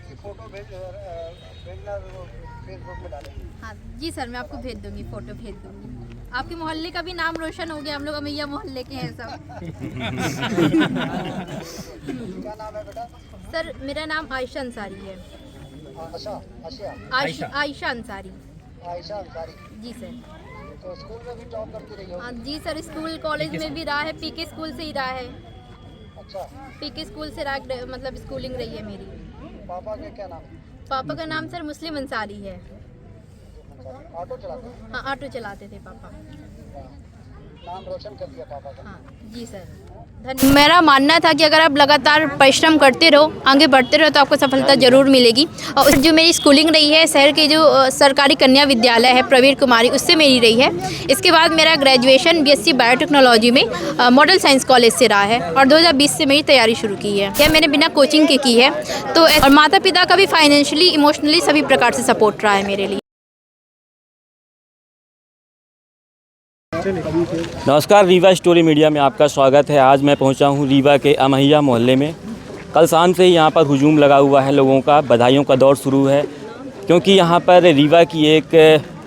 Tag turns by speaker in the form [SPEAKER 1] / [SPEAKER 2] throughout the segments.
[SPEAKER 1] उसकी फोटो भेजना फेसबुक में डालेंगे।
[SPEAKER 2] हाँ जी सर, मैं आपको भेज दूंगी, फ़ोटो भेज दूंगी। आपके मोहल्ले का भी नाम रोशन हो गया, हम लोग अमैया मोहल्ले के हैं सब।
[SPEAKER 1] क्या नाम है बेटा?
[SPEAKER 2] सर मेरा नाम आयशा अंसारी है। आयशा अंसारी।
[SPEAKER 1] आयशा अंसारी
[SPEAKER 2] जी सर।
[SPEAKER 1] तो स्कूल में भी जॉब करती रही हो?
[SPEAKER 2] हाँ जी सर, स्कूल कॉलेज में भी रहा है, पीके स्कूल से ही रहा है।
[SPEAKER 1] अच्छा,
[SPEAKER 2] पीके स्कूल से रहा, मतलब स्कूलिंग रही है मेरी।
[SPEAKER 1] पापा के क्या नाम?
[SPEAKER 2] पापा का नाम सर मुस्लिम अंसारी है।
[SPEAKER 1] ऑटो चलाते हैं?
[SPEAKER 2] हाँ ऑटो चलाते थे पापा।
[SPEAKER 1] नाम रोशन कर दिया पापा का।
[SPEAKER 2] हाँ जी सर, धन्यवाद। मेरा मानना था कि अगर आप लगातार परिश्रम करते रहो, आगे बढ़ते रहो, तो आपको सफलता ज़रूर मिलेगी। और जो मेरी स्कूलिंग रही है, शहर के जो सरकारी कन्या विद्यालय है प्रवीण कुमारी, उससे मेरी रही है। इसके बाद मेरा ग्रेजुएशन बीएससी बायोटेक्नोलॉजी में मॉडल साइंस कॉलेज से रहा है और 2020 से मेरी तैयारी शुरू की है। यह मैंने बिना कोचिंग के की है। तो और माता पिता का भी फाइनेंशियली, इमोशनली सभी प्रकार से सपोर्ट रहा है मेरे लिए।
[SPEAKER 3] नमस्कार, रीवा स्टोरी मीडिया में आपका स्वागत है। आज मैं पहुंचा हूं रीवा के अमैया मोहल्ले में। कल शाम से ही यहां पर हुजूम लगा हुआ है लोगों का, बधाइयों का दौर शुरू है, क्योंकि यहां पर रीवा की एक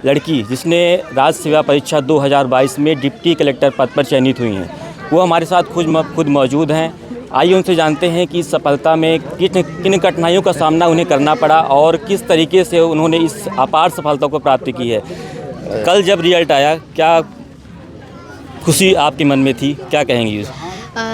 [SPEAKER 3] लड़की जिसने राज्य सेवा परीक्षा 2022 में डिप्टी कलेक्टर पद पर चयनित हुई हैं, वो हमारे साथ खुद मौजूद हैं। आइए उनसे जानते हैं कि इस सफलता में किन कठिनाइयों का सामना उन्हें करना पड़ा और किस तरीके से उन्होंने इस अपार सफलता को प्राप्त की है। कल जब रिजल्ट आया, क्या खुशी आपके मन में थी, क्या कहेंगी?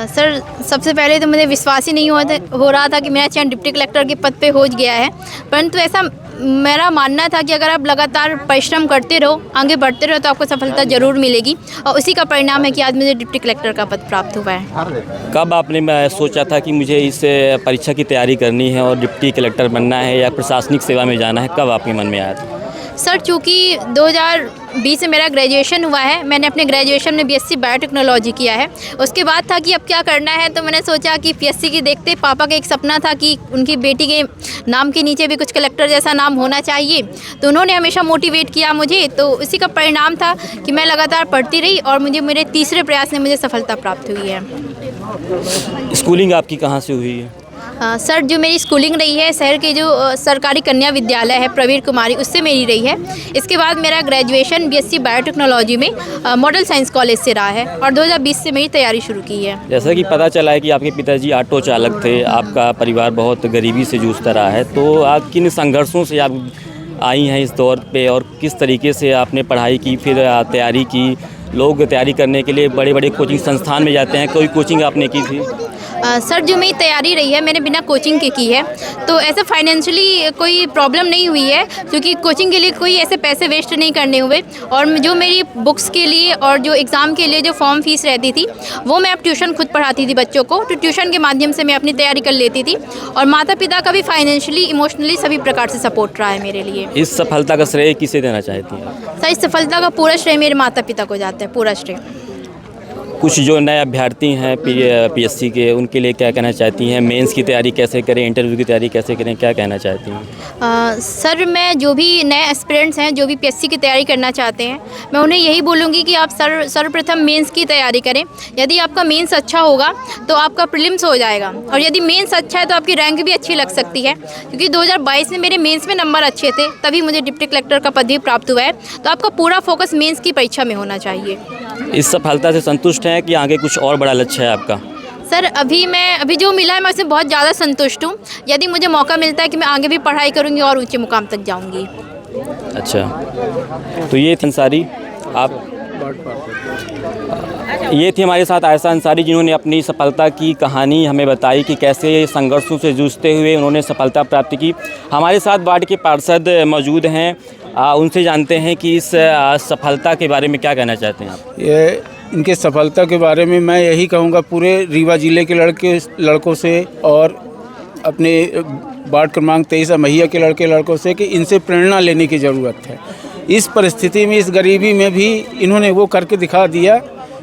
[SPEAKER 2] सर सबसे पहले तो मुझे विश्वास ही नहीं हो रहा था कि मेरा चयन डिप्टी कलेक्टर के पद पे हो गया है। परंतु ऐसा मेरा मानना था कि अगर आप लगातार परिश्रम करते रहो, आगे बढ़ते रहो, तो आपको सफलता ज़रूर मिलेगी। और उसी का परिणाम है कि आज मुझे डिप्टी कलेक्टर का पद प्राप्त हुआ है।
[SPEAKER 3] कब आपने सोचा था कि मुझे इस परीक्षा की तैयारी करनी है और डिप्टी कलेक्टर बनना है या प्रशासनिक सेवा में जाना है, कब आपके मन में आया था?
[SPEAKER 2] सर चूँकि 2020 में मेरा ग्रेजुएशन हुआ है, मैंने अपने ग्रेजुएशन में बीएससी बायोटेक्नोलॉजी किया है। उसके बाद था कि अब क्या करना है, तो मैंने सोचा कि पीएससी की देखते पापा का एक सपना था कि उनकी बेटी के नाम के नीचे भी कुछ कलेक्टर जैसा नाम होना चाहिए, तो उन्होंने हमेशा मोटिवेट किया मुझे। तो इसी का परिणाम था कि मैं लगातार पढ़ती रही और मुझे मेरे तीसरे प्रयास में मुझे सफलता प्राप्त हुई है।
[SPEAKER 3] स्कूलिंग आपकी कहाँ से हुई है?
[SPEAKER 2] सर जो मेरी स्कूलिंग रही है, शहर के जो सरकारी कन्या विद्यालय है प्रवीण कुमारी, उससे मेरी रही है। इसके बाद मेरा ग्रेजुएशन बीएससी बायोटेक्नोलॉजी में मॉडल साइंस कॉलेज से रहा है और 2020 से मेरी तैयारी शुरू की है।
[SPEAKER 3] जैसा कि पता चला है कि आपके पिताजी ऑटो चालक थे, आपका परिवार बहुत गरीबी से जूझता रहा है, तो आप किन संघर्षों से आप आई हैं इस दौर पे और किस तरीके से आपने पढ़ाई की, फिर तैयारी की? लोग तैयारी करने के लिए बड़े बड़े कोचिंग संस्थान में जाते हैं, कोई कोचिंग आपने की थी?
[SPEAKER 2] सर जो मेरी तैयारी रही है, मैंने बिना कोचिंग के की है। तो ऐसे फाइनेंशियली कोई प्रॉब्लम नहीं हुई है, क्योंकि कोचिंग के लिए कोई ऐसे पैसे वेस्ट नहीं करने हुए। और जो मेरी बुक्स के लिए और जो एग्ज़ाम के लिए जो फॉर्म फीस रहती थी, वो मैं अब ट्यूशन खुद पढ़ाती थी बच्चों को, तो ट्यूशन के माध्यम से मैं अपनी तैयारी कर लेती थी। और माता पिता का भी फाइनेंशियली, इमोशनली सभी प्रकार से सपोर्ट रहा है मेरे लिए।
[SPEAKER 3] इस सफलता का श्रेय किसे देना चाहती हैं आप?
[SPEAKER 2] सर इस सफलता का पूरा श्रेय मेरे माता पिता को जाता है, पूरा श्रेय।
[SPEAKER 3] कुछ जो नए अभ्यर्थी हैं पीएससी के, उनके लिए क्या कहना चाहती हैं? मेंस की तैयारी कैसे करें, इंटरव्यू की तैयारी कैसे करें, क्या कहना चाहती हैं?
[SPEAKER 2] सर मैं जो भी नए एस्पिरेंट्स हैं, जो भी पीएससी की तैयारी करना चाहते हैं, मैं उन्हें यही बोलूँगी कि आप सर्वप्रथम मेंस की तैयारी करें। यदि आपका मेंस अच्छा होगा तो आपका प्रीलिम्स हो जाएगा, और यदि मेंस अच्छा है तो आपकी रैंक भी अच्छी लग सकती है। क्योंकि 2022 में मेरे मेंस में नंबर अच्छे थे, तभी मुझे डिप्टी कलेक्टर का पद भी प्राप्त हुआ है। तो आपका पूरा फोकस मेंस की परीक्षा में होना चाहिए।
[SPEAKER 3] इस सफलता से संतुष्ट हैं कि आगे कुछ और बड़ा लक्ष्य है आपका?
[SPEAKER 2] सर अभी जो मिला है, मैं उससे बहुत ज़्यादा संतुष्ट हूँ। यदि मुझे मौका मिलता है कि मैं आगे भी पढ़ाई करूँगी और ऊंचे मुकाम तक जाऊँगी।
[SPEAKER 3] अच्छा, तो ये थी अंसारी, ये थी हमारे साथ आयशा अंसारी, जिन्होंने अपनी सफलता की कहानी हमें बताई कि कैसे संघर्षों से जूझते हुए उन्होंने सफलता प्राप्त की। हमारे साथ वार्ड के पार्षद मौजूद हैं, उनसे जानते हैं कि इस सफलता के बारे में क्या कहना चाहते हैं आप?
[SPEAKER 4] ये इनके सफलता के बारे में मैं यही कहूँगा पूरे रीवा ज़िले के लड़कों से और अपने वार्ड क्रमांक 23 अमैया के लड़कों से कि इनसे प्रेरणा लेने की ज़रूरत है। इस परिस्थिति में, इस गरीबी में भी इन्होंने वो करके दिखा दिया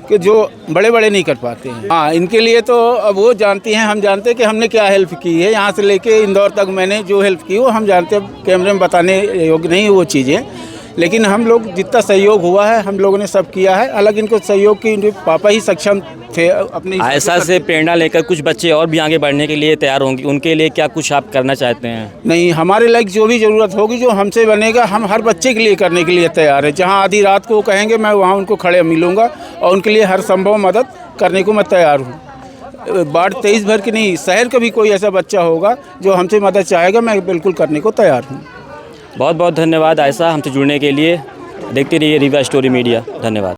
[SPEAKER 4] कि जो बड़े बड़े नहीं कर पाते हैं। हाँ, इनके लिए तो अब वो जानती हैं, हम जानते हैं कि हमने क्या हेल्प की है। यहाँ से लेके इंदौर तक मैंने जो हेल्प की वो हम जानते हैं, कैमरे में बताने योग्य नहीं है वो चीज़ें, लेकिन हम लोग जितना सहयोग हुआ है हम लोगों ने सब किया है। अलग इनको सहयोग की इनके पापा ही सक्षम थे अपनी।
[SPEAKER 3] ऐसा से प्रेरणा लेकर कुछ बच्चे और भी आगे बढ़ने के लिए तैयार होंगे, उनके लिए क्या कुछ आप करना चाहते हैं?
[SPEAKER 4] नहीं, हमारे लायक जो भी ज़रूरत होगी, जो हमसे बनेगा, हम हर बच्चे के लिए करने के लिए तैयार है। जहाँ आधी रात को वो कहेंगे, मैं वहाँ उनको खड़े मिलूँगा और उनके लिए हर संभव मदद करने को मैं तैयार हूँ। वार्ड 23 भर की नहीं, शहर का भी कोई ऐसा बच्चा होगा जो हमसे मदद चाहेगा, मैं बिल्कुल करने को तैयार हूँ।
[SPEAKER 3] बहुत बहुत धन्यवाद आयशा, हमसे जुड़ने के लिए। देखते रहिए रीवा स्टोरी मीडिया। धन्यवाद।